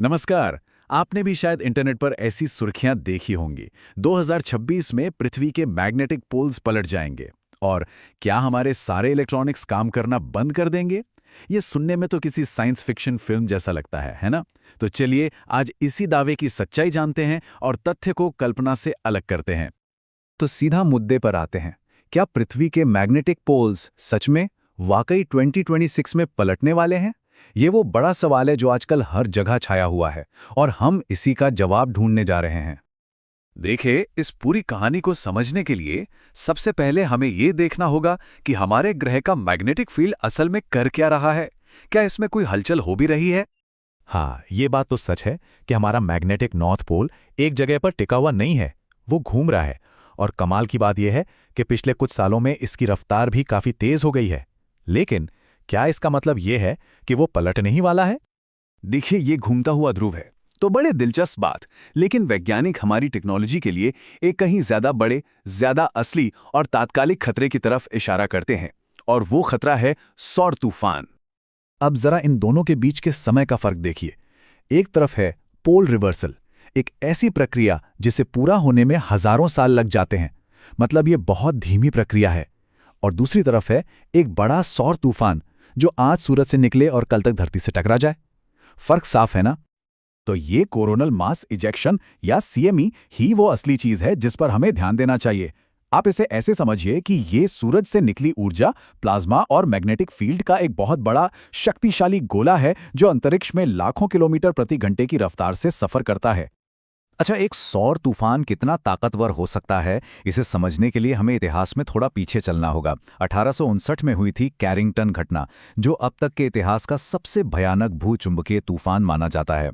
नमस्कार। आपने भी शायद इंटरनेट पर ऐसी सुर्खियां देखी होंगी। 2026 में पृथ्वी के मैग्नेटिक पोल्स पलट जाएंगे और क्या हमारे सारे इलेक्ट्रॉनिक्स काम करना बंद कर देंगे? ये सुनने में तो किसी साइंस फिक्शन फिल्म जैसा लगता है ना? तो चलिए आज इसी दावे की सच्चाई जानते हैं और तथ्य को कल्पना से अलग करते हैं। तो सीधा मुद्दे पर आते हैं। क्या पृथ्वी के मैग्नेटिक पोल्स सच में वाकई 2026 में पलटने वाले हैं? ये वो बड़ा सवाल है जो आजकल हर जगह छाया हुआ है और हम इसी का जवाब ढूंढने जा रहे हैं। देखिए, इस पूरी कहानी को समझने के लिए सबसे पहले हमें ये देखना होगा कि हमारे ग्रह का मैग्नेटिक फील्ड असल में कर क्या रहा है। क्या इसमें कोई हलचल हो भी रही है? हाँ, ये बात तो सच है कि हमारा मैग्नेटिक नॉर्थ पोल एक जगह पर टिका हुआ नहीं है, वो घूम रहा है। और कमाल की बात यह है कि पिछले कुछ सालों में इसकी रफ्तार भी काफी तेज हो गई है। लेकिन क्या इसका मतलब ये है कि वो पलटने ही वाला है? देखिए, ये घूमता हुआ ध्रुव है तो बड़े दिलचस्प बात, लेकिन वैज्ञानिक हमारी टेक्नोलॉजी के लिए एक कहीं ज्यादा बड़े, ज्यादा असली और तात्कालिक खतरे की तरफ इशारा करते हैं, और वो खतरा है सौर तूफान। अब जरा इन दोनों के बीच के समय का फर्क देखिए। एक तरफ है पोल रिवर्सल, एक ऐसी प्रक्रिया जिसे पूरा होने में हजारों साल लग जाते हैं, मतलब ये बहुत धीमी प्रक्रिया है। और दूसरी तरफ है एक बड़ा सौर तूफान जो आज सूरज से निकले और कल तक धरती से टकरा जाए। फर्क साफ है ना? तो ये कोरोनल मास इजेक्शन या सीएमई ही वो असली चीज है जिस पर हमें ध्यान देना चाहिए। आप इसे ऐसे समझिए कि ये सूरज से निकली ऊर्जा, प्लाज्मा और मैग्नेटिक फील्ड का एक बहुत बड़ा शक्तिशाली गोला है जो अंतरिक्ष में लाखों किलोमीटर प्रति घंटे की रफ्तार से सफर करता है। अच्छा, एक सौर तूफान कितना ताकतवर हो सकता है, इसे समझने के लिए हमें इतिहास में थोड़ा पीछे चलना होगा। 1859 में हुई थी कैरिंगटन घटना, जो अब तक के इतिहास का सबसे भयानक भूचुंबकीय तूफान माना जाता है।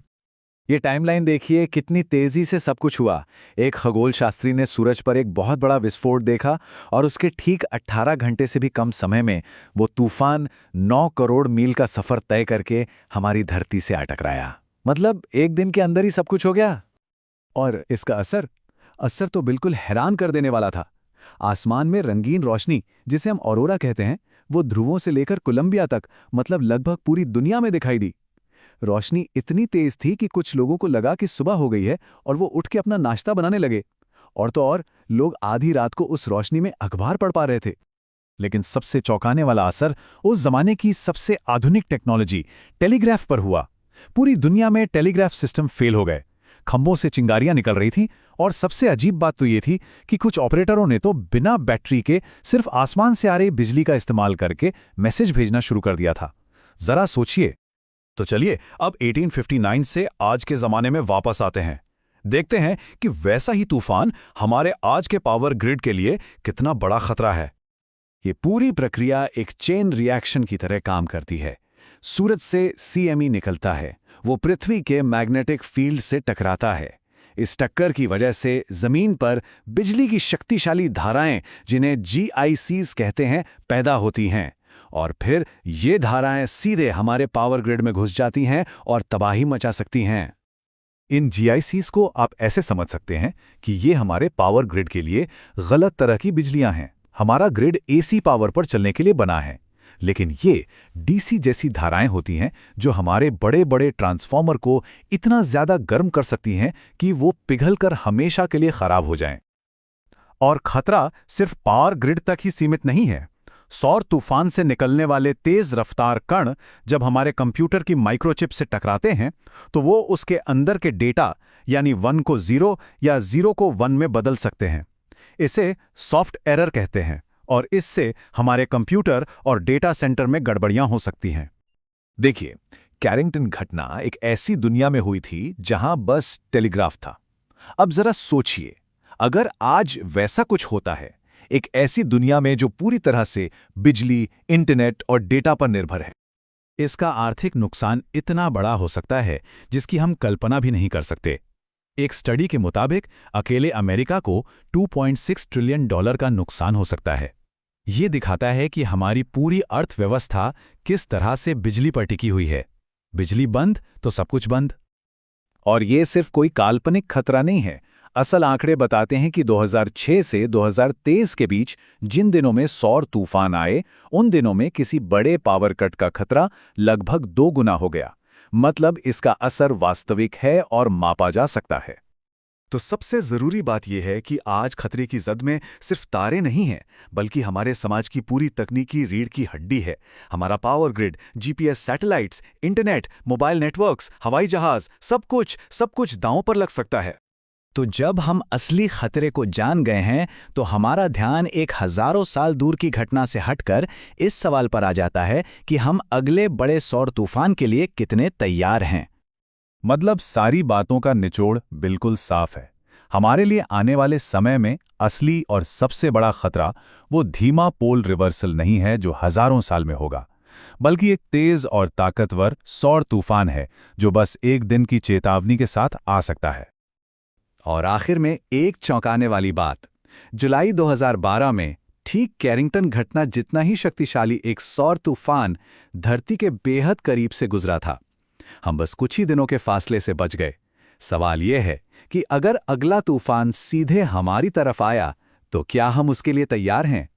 ये टाइमलाइन देखिए, कितनी तेजी से सब कुछ हुआ। एक खगोल शास्त्री ने सूरज पर एक बहुत बड़ा विस्फोट देखा और उसके ठीक 18 घंटे से भी कम समय में वो तूफान 9 करोड़ मील का सफर तय करके हमारी धरती से आ टकराया। मतलब एक दिन के अंदर ही सब कुछ हो गया। और इसका असर असर तो बिल्कुल हैरान कर देने वाला था। आसमान में रंगीन रोशनी, जिसे हम ऑरोरा कहते हैं, वो ध्रुवों से लेकर कोलंबिया तक, मतलब लगभग पूरी दुनिया में दिखाई दी। रोशनी इतनी तेज थी कि कुछ लोगों को लगा कि सुबह हो गई है और वो उठ के अपना नाश्ता बनाने लगे। और तो और, लोग आधी रात को उस रोशनी में अखबार पढ़ पा रहे थे। लेकिन सबसे चौंकाने वाला असर उस जमाने की सबसे आधुनिक टेक्नोलॉजी टेलीग्राफ पर हुआ। पूरी दुनिया में टेलीग्राफ सिस्टम फेल हो गए। खंभों से चिंगारियां निकल रही थीं और सबसे अजीब बात तो ये थी कि कुछ ऑपरेटरों ने तो बिना बैटरी के सिर्फ आसमान से आ रही बिजली का इस्तेमाल करके मैसेज भेजना शुरू कर दिया था। जरा सोचिए। तो चलिए अब 1859 से आज के जमाने में वापस आते हैं। देखते हैं कि वैसा ही तूफान हमारे आज के पावर ग्रिड के लिए कितना बड़ा खतरा है। ये पूरी प्रक्रिया एक चेन रिएक्शन की तरह काम करती है। सूरज से सीएमई निकलता है, वो पृथ्वी के मैग्नेटिक फील्ड से टकराता है। इस टक्कर की वजह से जमीन पर बिजली की शक्तिशाली धाराएं, जिन्हें जीआईसीज कहते हैं, पैदा होती हैं। और फिर ये धाराएं सीधे हमारे पावर ग्रिड में घुस जाती हैं और तबाही मचा सकती हैं। इन जीआईसीज को आप ऐसे समझ सकते हैं कि ये हमारे पावर ग्रिड के लिए गलत तरह की बिजलियां हैं। हमारा ग्रिड एसी पावर पर चलने के लिए बना है, लेकिन ये डीसी जैसी धाराएं होती हैं जो हमारे बड़े बड़े ट्रांसफॉर्मर को इतना ज्यादा गर्म कर सकती हैं कि वो पिघलकर हमेशा के लिए खराब हो जाएं। और खतरा सिर्फ पावर ग्रिड तक ही सीमित नहीं है। सौर तूफान से निकलने वाले तेज रफ्तार कण जब हमारे कंप्यूटर की माइक्रोचिप से टकराते हैं तो वो उसके अंदर के डेटा, यानी 1 को 0 या 0 को 1 में बदल सकते हैं। इसे सॉफ्ट एरर कहते हैं और इससे हमारे कंप्यूटर और डेटा सेंटर में गड़बड़ियां हो सकती हैं। देखिए, कैरिंगटन घटना एक ऐसी दुनिया में हुई थी जहां बस टेलीग्राफ था। अब जरा सोचिए, अगर आज वैसा कुछ होता है, एक ऐसी दुनिया में जो पूरी तरह से बिजली, इंटरनेट और डेटा पर निर्भर है, इसका आर्थिक नुकसान इतना बड़ा हो सकता है जिसकी हम कल्पना भी नहीं कर सकते। एक स्टडी के मुताबिक अकेले अमेरिका को $2.6 ट्रिलियन का नुकसान हो सकता है। ये दिखाता है कि हमारी पूरी अर्थव्यवस्था किस तरह से बिजली पर टिकी हुई है। बिजली बंद तो सब कुछ बंद। और ये सिर्फ कोई काल्पनिक खतरा नहीं है। असल आंकड़े बताते हैं कि 2006 से 2023 के बीच जिन दिनों में सौर तूफान आए, उन दिनों में किसी बड़े पावर कट का खतरा लगभग 2 गुना हो गया। मतलब इसका असर वास्तविक है और मापा जा सकता है। तो सबसे जरूरी बात यह है कि आज खतरे की जद में सिर्फ तारे नहीं हैं, बल्कि हमारे समाज की पूरी तकनीकी रीढ़ की हड्डी है। हमारा power grid, GPS satellites, internet, mobile networks, हवाई जहाज, सब कुछ दांव पर लग सकता है। तो जब हम असली खतरे को जान गए हैं तो हमारा ध्यान एक हजारों साल दूर की घटना से हटकर इस सवाल पर आ जाता है कि हम अगले बड़े सौर तूफान के लिए कितने तैयार हैं। मतलब सारी बातों का निचोड़ बिल्कुल साफ है। हमारे लिए आने वाले समय में असली और सबसे बड़ा खतरा वो धीमा पोल रिवर्सल नहीं है जो हजारों साल में होगा, बल्कि एक तेज और ताकतवर सौर तूफान है जो बस एक दिन की चेतावनी के साथ आ सकता है। और आखिर में एक चौंकाने वाली बात, जुलाई 2012 में ठीक कैरिंगटन घटना जितना ही शक्तिशाली एक सौर तूफान धरती के बेहद करीब से गुजरा था। हम बस कुछ ही दिनों के फासले से बच गए। सवाल यह है कि अगर अगला तूफान सीधे हमारी तरफ आया तो क्या हम उसके लिए तैयार हैं?